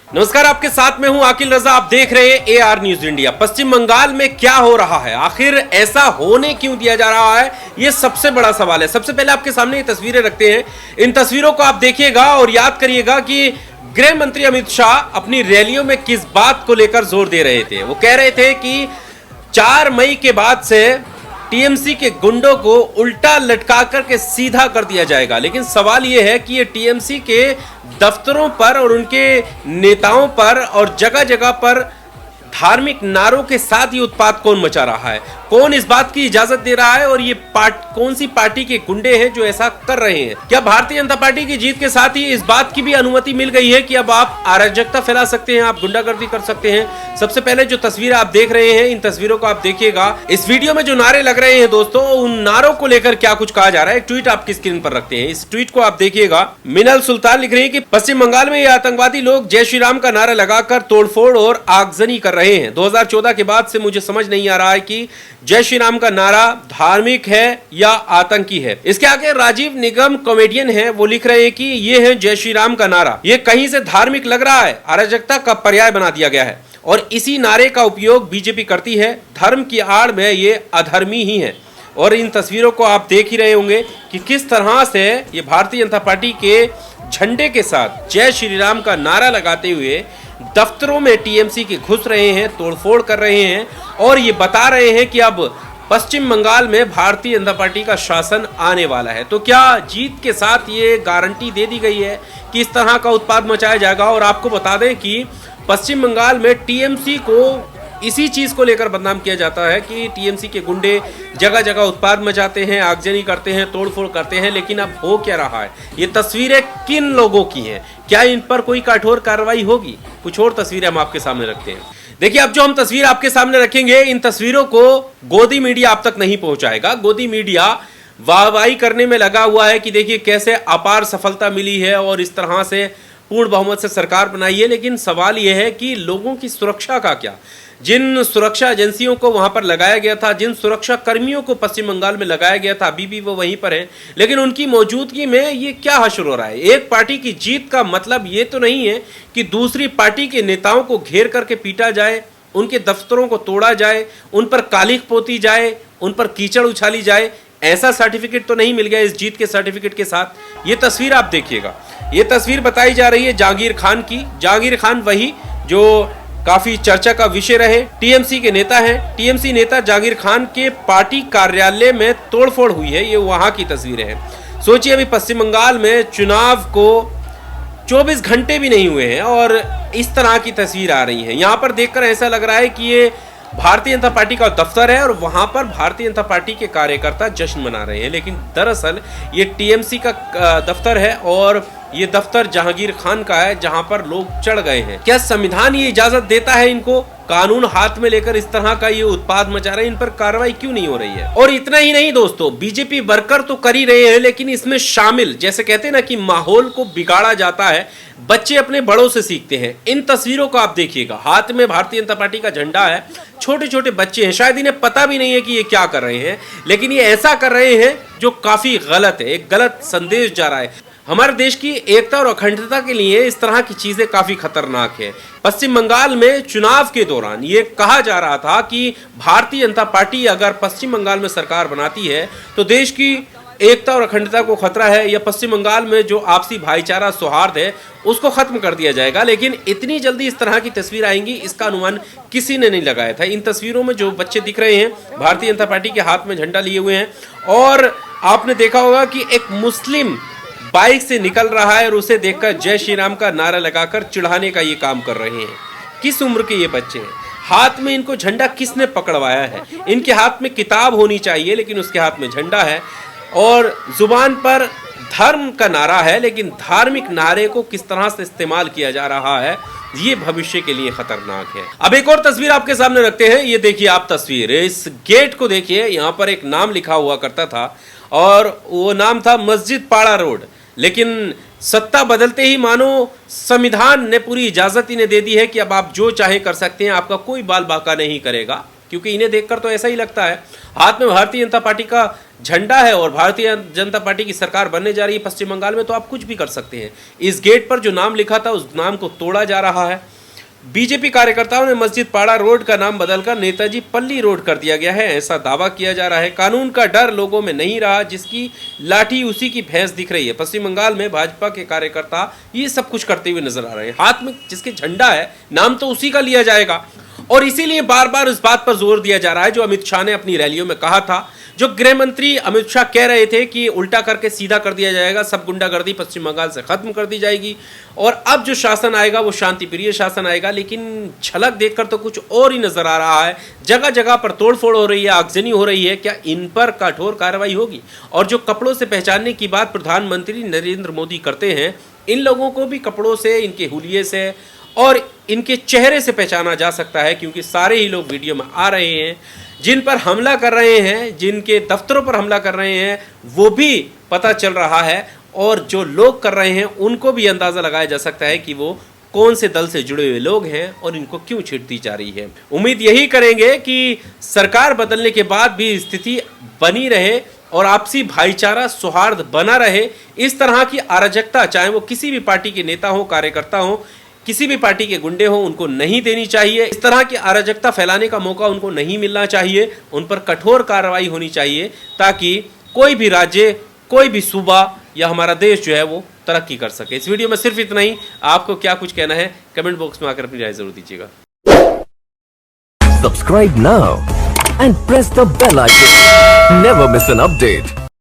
नमस्कार, आपके साथ में हूं आकिल रजा। आप देख रहे हैं AR न्यूज इंडिया। पश्चिम बंगाल में क्या हो रहा है, आखिर ऐसा होने क्यों दिया जा रहा है, ये सबसे बड़ा सवाल है। सबसे पहले आपके सामने ये तस्वीरें रखते हैं। इन तस्वीरों को आप देखिएगा और याद करिएगा कि गृह मंत्री अमित शाह अपनी रैलियों में किस बात को लेकर जोर दे रहे थे। वो कह रहे थे कि 4 मई के बाद से टीएमसी के गुंडों को उल्टा लटका करके सीधा कर दिया जाएगा। लेकिन सवाल यह है कि ये टीएमसी के दफ्तरों पर और उनके नेताओं पर और जगह जगह पर धार्मिक नारों के साथ ये उत्पात कौन मचा रहा है, कौन इस बात की इजाजत दे रहा है और ये कौन सी पार्टी के गुंडे हैं जो ऐसा कर रहे हैं। क्या भारतीय जनता पार्टी की जीत के साथ ही इस बात की भी अनुमति मिल गई है कि अब आप अराजकता फैला सकते हैं, आप गुंडागर्दी कर सकते हैं। सबसे पहले जो तस्वीर आप देख रहे हैं, इन तस्वीरों को आप देखिएगा। इस वीडियो में जो नारे लग रहे हैं दोस्तों, उन नारों को लेकर क्या कुछ कहा जा रहा है। एक ट्वीट आपकी स्क्रीन पर रखते हैं, इस ट्वीट को आप देखिएगा। मिनल सुल्तान लिख रही है कि पश्चिम बंगाल में ये आतंकवादी लोग जय श्री राम का नारा लगाकर तोड़फोड़ और आगजनी कर रहे हैं। 2014 के बाद से मुझे समझ नहीं आ रहा है कि जय श्री राम का नारा धार्मिक है या आतंकी है। इसके आगे राजीव निगम कॉमेडियन है, वो लिख रहे हैं कि ये है जय श्री राम का नारा, ये कहीं से धार्मिक लग रहा है, अराजकता का पर्याय बना दिया गया है और इसी नारे का उपयोग बीजेपी करती है। धर्म की आड़ में ये अधर्मी ही है। और इन तस्वीरों को आप देख ही रहे होंगे कि किस तरह से ये भारतीय जनता पार्टी के झंडे के साथ जय श्री राम का नारा लगाते हुए दफ्तरों में टीएमसी के घुस रहे हैं, तोड़फोड़ कर रहे हैं और ये बता रहे हैं कि अब पश्चिम बंगाल में भारतीय जनता पार्टी का शासन आने वाला है। तो क्या जीत के साथ ये गारंटी दे दी गई है कि इस तरह का उत्पात मचाया जाएगा। और आपको बता दें कि पश्चिम बंगाल में टीएमसी को इसी चीज को लेकर बदनाम किया जाता है कि टीएमसी के गुंडे जगह जगह उत्पाद मचाते हैं, आगजनी करते हैं, तोड़फोड़ करते हैं। लेकिन अब हो क्या रहा है, ये तस्वीरें किन लोगों की हैं, क्या इन पर कोई कठोर कार्रवाई होगी। कुछ और तस्वीरें हम आपके सामने रखते हैं। देखिए, अब जो हम तस्वीर आपके सामने रखेंगे, इन तस्वीरों को गोदी मीडिया आप तक नहीं पहुंचाएगा। गोदी मीडिया वाहवाही करने में लगा हुआ है कि देखिए कैसे अपार सफलता मिली है और इस तरह से पूर्ण बहुमत से सरकार बनाई है। लेकिन सवाल यह है कि लोगों की सुरक्षा का क्या। जिन सुरक्षा एजेंसियों को वहां पर लगाया गया था, जिन सुरक्षा कर्मियों को पश्चिम बंगाल में लगाया गया था, अभी भी वो वहीं पर हैं। लेकिन उनकी मौजूदगी में ये क्या हश्र हो रहा है। एक पार्टी की जीत का मतलब ये तो नहीं है कि दूसरी पार्टी के नेताओं को घेर करके पीटा जाए, उनके दफ्तरों को तोड़ा जाए, उन पर कालिख पोती जाए, उन पर कीचड़ उछाली जाए। ऐसा सर्टिफिकेट तो नहीं मिल गया इस जीत के सर्टिफिकेट के साथ। ये तस्वीर आप देखिएगा, ये तस्वीर बताई जा रही है जहांगीर खान की। जहांगीर खान वही जो काफी चर्चा का विषय रहे, टीएमसी के नेता हैं। टीएमसी नेता जहांगीर खान के पार्टी कार्यालय में तोड़फोड़ हुई है, ये वहां की तस्वीरें हैं। सोचिए, अभी पश्चिम बंगाल में चुनाव को 24 घंटे भी नहीं हुए हैं और इस तरह की तस्वीर आ रही है। यहाँ पर देखकर ऐसा लग रहा है कि ये भारतीय जनता पार्टी का दफ्तर है और वहां पर भारतीय जनता पार्टी के कार्यकर्ता जश्न मना रहे हैं। लेकिन दरअसल ये टीएमसी का दफ्तर है और ये दफ्तर जहांगीर खान का है, जहां पर लोग चढ़ गए हैं। क्या संविधान ये इजाजत देता है इनको कानून हाथ में लेकर इस तरह का ये उत्पाद मचा रहे हैं? इन पर कार्रवाई क्यों नहीं हो रही है। और इतना ही नहीं दोस्तों, बीजेपी वर्कर तो कर ही रहे हैं, लेकिन इसमें शामिल, जैसे कहते हैं ना कि माहौल को बिगाड़ा जाता है, बच्चे अपने बड़ों से सीखते हैं। इन तस्वीरों को आप देखिएगा, हाथ में भारतीय जनता पार्टी का झंडा है, छोटे छोटे बच्चे हैं, शायद इन्हें पता भी नहीं है कि ये क्या कर रहे हैं, लेकिन ये ऐसा कर रहे हैं जो काफी गलत है। एक गलत संदेश जा रहा है। हमारे देश की एकता और अखंडता के लिए इस तरह की चीजें काफी खतरनाक है। पश्चिम बंगाल में चुनाव के दौरान ये कहा जा रहा था कि भारतीय जनता पार्टी अगर पश्चिम बंगाल में सरकार बनाती है तो देश की एकता और अखंडता को खतरा है, या पश्चिम बंगाल में जो आपसी भाईचारा सौहार्द है उसको खत्म कर दिया जाएगा। लेकिन इतनी जल्दी इस तरह की तस्वीर आएंगी, इसका अनुमान किसी ने नहीं लगाया था। इन तस्वीरों में जो बच्चे दिख रहे हैं, भारतीय जनता पार्टी के हाथ में झंडा लिए हुए हैं और आपने देखा होगा कि एक मुस्लिम बाइक से निकल रहा है और उसे देखकर जय श्री राम का नारा लगाकर चिढ़ाने का ये काम कर रहे हैं। किस उम्र के ये बच्चे हैं? हाथ में इनको झंडा किसने पकड़वाया है? इनके हाथ में किताब होनी चाहिए, लेकिन उसके हाथ में झंडा है और जुबान पर धर्म का नारा है, लेकिन धार्मिक नारे को किस तरह से इस्तेमाल किया जा रहा है, ये भविष्य के लिए खतरनाक है। अब एक और तस्वीर आपके सामने रखते हैं। ये देखिए आप तस्वीर, इस गेट को देखिए, यहाँ पर एक नाम लिखा हुआ करता था और वो नाम था मस्जिद पाड़ा रोड। लेकिन सत्ता बदलते ही मानो संविधान ने पूरी इजाजत इन्हें दे दी है कि अब आप जो चाहे कर सकते हैं, आपका कोई बाल बाका नहीं करेगा। क्योंकि इन्हें देखकर तो ऐसा ही लगता है, हाथ में भारतीय जनता पार्टी का झंडा है और भारतीय जनता पार्टी की सरकार बनने जा रही है पश्चिम बंगाल में, तो आप कुछ भी कर सकते हैं। इस गेट पर जो नाम लिखा था उस नाम को तोड़ा जा रहा है। बीजेपी कार्यकर्ताओं ने मस्जिद पाड़ा रोड का नाम बदलकर नेताजी पल्ली रोड कर दिया गया है, ऐसा दावा किया जा रहा है। कानून का डर लोगों में नहीं रहा, जिसकी लाठी उसी की भैंस दिख रही है। पश्चिम बंगाल में भाजपा के कार्यकर्ता ये सब कुछ करते हुए नजर आ रहे हैं। हाथ में जिसके झंडा है नाम तो उसी का लिया जाएगा, और इसीलिए बार बार इस बात पर जोर दिया जा रहा है जो अमित शाह ने अपनी रैलियों में कहा था, जो गृह मंत्री अमित शाह कह रहे थे कि उल्टा करके सीधा कर दिया जाएगा, सब गुंडागर्दी पश्चिम बंगाल से खत्म कर दी जाएगी और अब जो शासन आएगा वो शांति प्रिय शासन आएगा। लेकिन झलक देखकर तो कुछ और ही नजर आ रहा है। जगह जगह पर तोड़फोड़ हो रही है, आगजनी हो रही है। क्या इन पर कठोर कार्रवाई होगी? और जो कपड़ों से पहचानने की बात प्रधानमंत्री नरेंद्र मोदी करते हैं, इन लोगों को भी कपड़ों से, इनके हुलिये से और इनके चेहरे से पहचाना जा सकता है, क्योंकि सारे ही लोग वीडियो में आ रहे हैं। जिन पर हमला कर रहे हैं, जिनके दफ्तरों पर हमला कर रहे हैं, वो भी पता चल रहा है, और जो लोग कर रहे हैं उनको भी अंदाज़ा लगाया जा सकता है कि वो कौन से दल से जुड़े हुए लोग हैं और इनको क्यों छेड़ती जा रही है। उम्मीद यही करेंगे कि सरकार बदलने के बाद भी स्थिति बनी रहे और आपसी भाईचारा सौहार्द बना रहे। इस तरह की अराजकता, चाहे वो किसी भी पार्टी के नेता हो, कार्यकर्ता हो, किसी भी पार्टी के गुंडे हो, उनको नहीं देनी चाहिए। इस तरह की अराजकता फैलाने का मौका उनको नहीं मिलना चाहिए। उन पर कठोर कार्रवाई होनी चाहिए ताकि कोई भी राज्य, कोई भी सूबा या हमारा देश जो है वो तरक्की कर सके। इस वीडियो में सिर्फ इतना ही। आपको क्या कुछ कहना है कमेंट बॉक्स में आकर अपनी राय जरूर दीजिएगा। Subscribe now and press the bell icon. Never miss an update.